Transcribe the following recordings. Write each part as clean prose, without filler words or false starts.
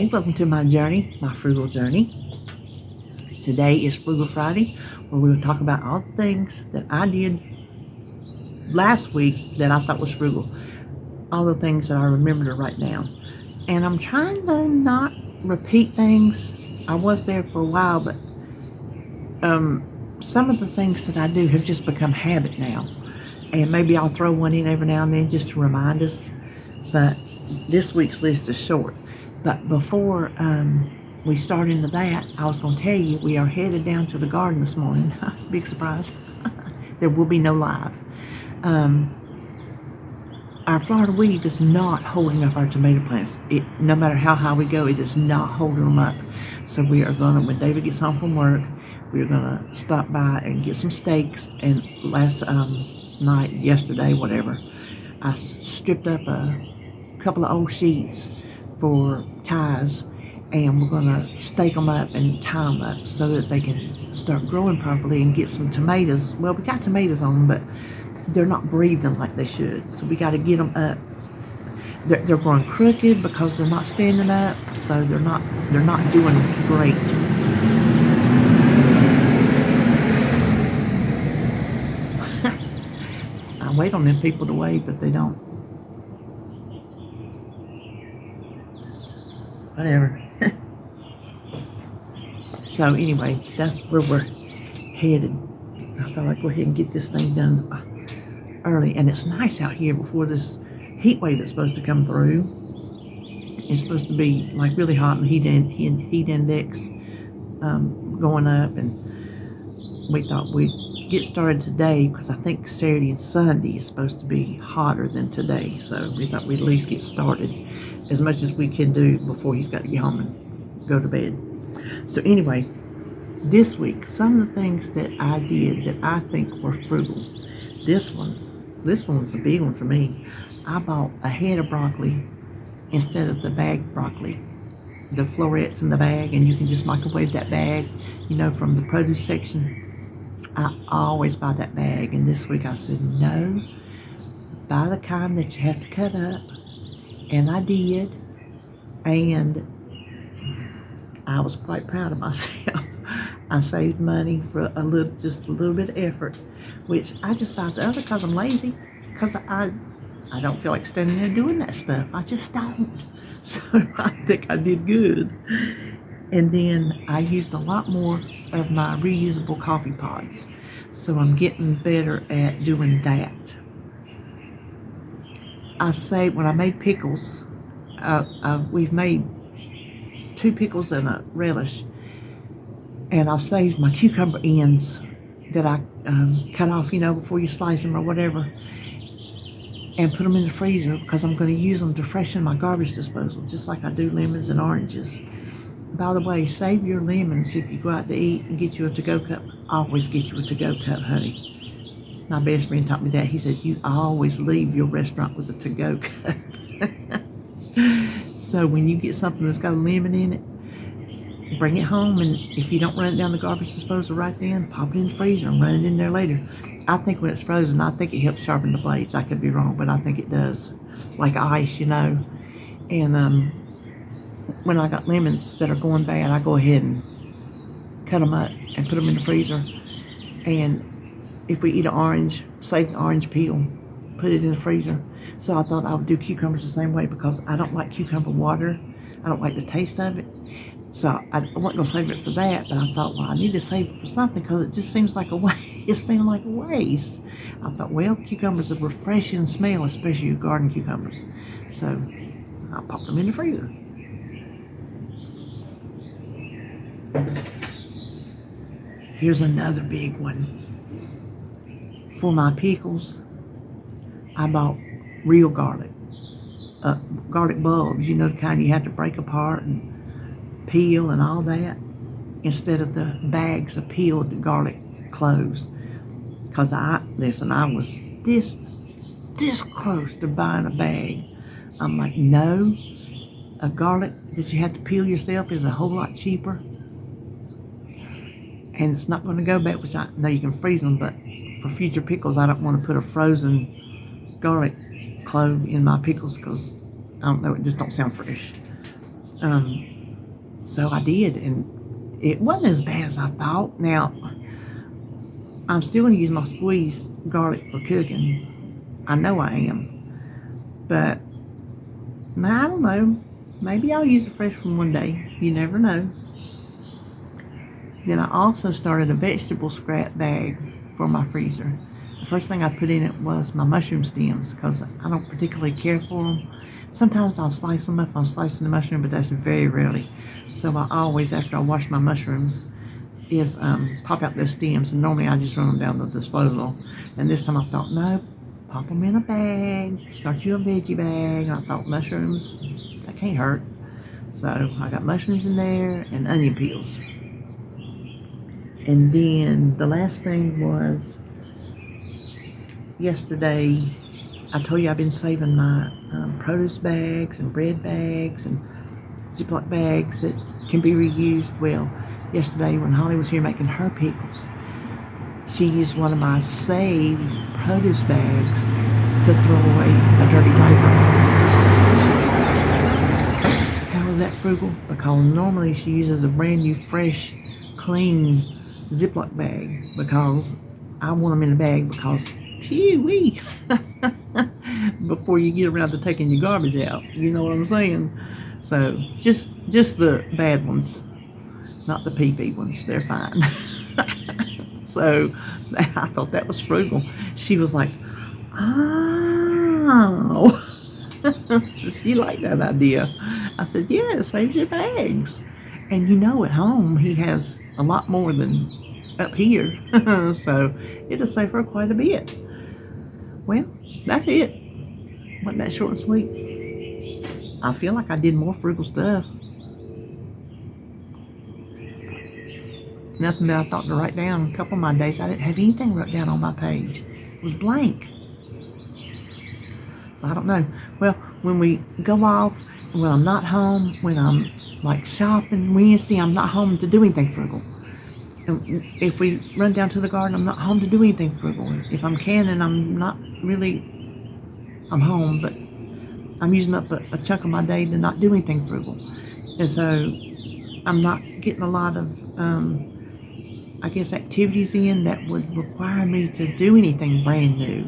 Hey, welcome to my journey, my frugal journey. Today is Frugal Friday, where we will talk about all the things that I did last week that I thought was frugal. All the things that I remember to write down. And I'm trying to not repeat things. I was there for a while, but some of the things that I do have just become habit now. And maybe I'll throw one in every now and then just to remind us. But this week's list is short. But before we start into that, I was going to tell you we are headed down to the garden this morning. Big surprise. There will be no live. Our Florida weed is not holding up our tomato plants. No matter how high we go, it is not holding them up. So we are going to, when David gets home from work, we're going to stop by and get some steaks. And last yesterday, whatever, I stripped up a couple of old sheets for ties, and we're going to stake them up and tie them up so that they can start growing properly and get some tomatoes. Well, we got tomatoes on them, but they're not breathing like they should, so we got to get them up. They're growing crooked because they're not standing up, so they're not doing great. I wait on them people to wave, but they don't. Whatever. So anyway, that's where we're headed. I thought I'd go ahead and get this thing done early, and it's nice out here before this heat wave that's supposed to come through. It's supposed to be like really hot, and heat index going up, and we thought we'd get started today because I think Saturday and Sunday is supposed to be hotter than today, so we thought we'd at least get started as much as we can do before he's got to get home and go to bed. So anyway, this week, some of the things that I did that I think were frugal. This one was a big one for me. I bought a head of broccoli instead of the bag broccoli. The florets in the bag, and you can just microwave that bag, from the produce section. I always buy that bag, and this week I said, no, buy the kind that you have to cut up. And I did, and I was quite proud of myself. I saved money for just a little bit of effort, which I just bought the other because I'm lazy, because I don't feel like standing there doing that stuff. I just don't. So I think I did good. And then I used a lot more of my reusable coffee pods. So I'm getting better at doing that. I say when I made pickles, we've made 2 pickles and a relish, and I've saved my cucumber ends that I cut off, before you slice them or whatever, and put them in the freezer because I'm going to use them to freshen my garbage disposal, just like I do lemons and oranges. By the way, save your lemons if you go out to eat and get you a to-go cup. Always get you a to-go cup, honey. My best friend taught me that. He said, you always leave your restaurant with a to-go cup. So when you get something that's got a lemon in it, bring it home, and if you don't run it down the garbage disposal right then, pop it in the freezer and run it in there later. I think when it's frozen, I think it helps sharpen the blades. I could be wrong, but I think it does. Like ice, And when I got lemons that are going bad, I go ahead and cut them up and put them in the freezer. And if we eat an orange, save the orange peel, put it in the freezer. So I thought I would do cucumbers the same way because I don't like cucumber water. I don't like the taste of it. So I wasn't going to save it for that, but I thought, well, I need to save it for something because it just seems like a waste. It seemed like a waste. I thought, well, cucumbers are refreshing smell, especially your garden cucumbers. So I popped them in the freezer. Here's another big one. For my pickles, I bought real garlic. Garlic bulbs, the kind you have to break apart and peel and all that, instead of the bags of peeled garlic cloves. Because I was this close to buying a bag. I'm like, no, a garlic that you have to peel yourself is a whole lot cheaper. And it's not going to go bad, which I know you can freeze them, but for future pickles, I don't want to put a frozen garlic clove in my pickles because, I don't know, it just don't sound fresh. So I did, and it wasn't as bad as I thought. Now, I'm still going to use my squeezed garlic for cooking. I know I am. But, I don't know. Maybe I'll use the fresh one one day. You never know. Then I also started a vegetable scrap bag for my freezer. The first thing I put in it was my mushroom stems because I don't particularly care for them. Sometimes I'll slice them up. I'm slicing the mushroom, but that's very rarely. So I always, after I wash my mushrooms, is pop out those stems. And normally I just run them down the disposal. And this time I thought, no, pop them in a bag. Start you a veggie bag. And I thought mushrooms, that can't hurt. So I got mushrooms in there and onion peels. And then the last thing was yesterday, I told you I've been saving my produce bags and bread bags and Ziploc bags that can be reused. Well, yesterday when Holly was here making her pickles, she used one of my saved produce bags to throw away a dirty diaper. How is that frugal? Because normally she uses a brand new, fresh, clean Ziploc bag because I want them in a bag because phew-wee before you get around to taking your garbage out. You know what I'm saying? So just the bad ones, not the pee-pee ones. They're fine. So I thought that was frugal. She was like, oh. So she liked that idea. I said, yeah, it saves your bags. And you know, at home he has a lot more than up here. So it'll save her quite a bit. Well, that's it. Wasn't that short and sweet? I feel like I did more frugal stuff. Nothing that I thought to write down. A couple of my days I didn't have anything wrote down on my page. It was blank. So I don't know. Well, when we go off, when I'm not home, when I'm like shopping Wednesday, I'm not home to do anything frugal. And if we run down to the garden, I'm not home to do anything frugal. If I'm canning, I'm home, but I'm using up a chunk of my day to not do anything frugal. And so I'm not getting a lot of, activities in that would require me to do anything brand new.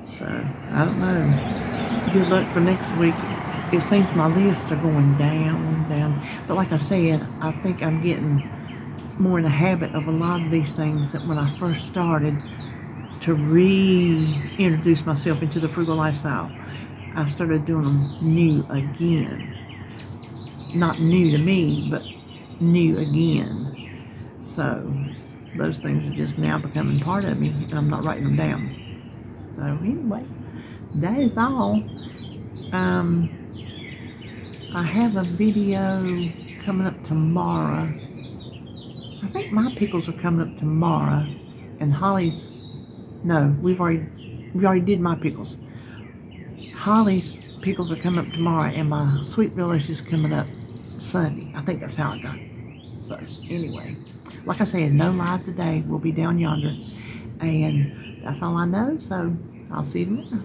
So, I don't know. Good luck for next week. It seems my lists are going down. But like I said, I think I'm getting more in the habit of a lot of these things that when I first started to reintroduce myself into the frugal lifestyle, I started doing them new again. Not new to me, but new again. So those things are just now becoming part of me, and I'm not writing them down. So anyway, that is all. I have a video coming up tomorrow. I think my pickles are coming up tomorrow, and Holly's. No, we already did my pickles. Holly's pickles are coming up tomorrow, and my sweet relish is coming up Sunday. I think that's how I got it. So anyway, like I said, no live today. We'll be down yonder, and that's all I know. So I'll see you tomorrow.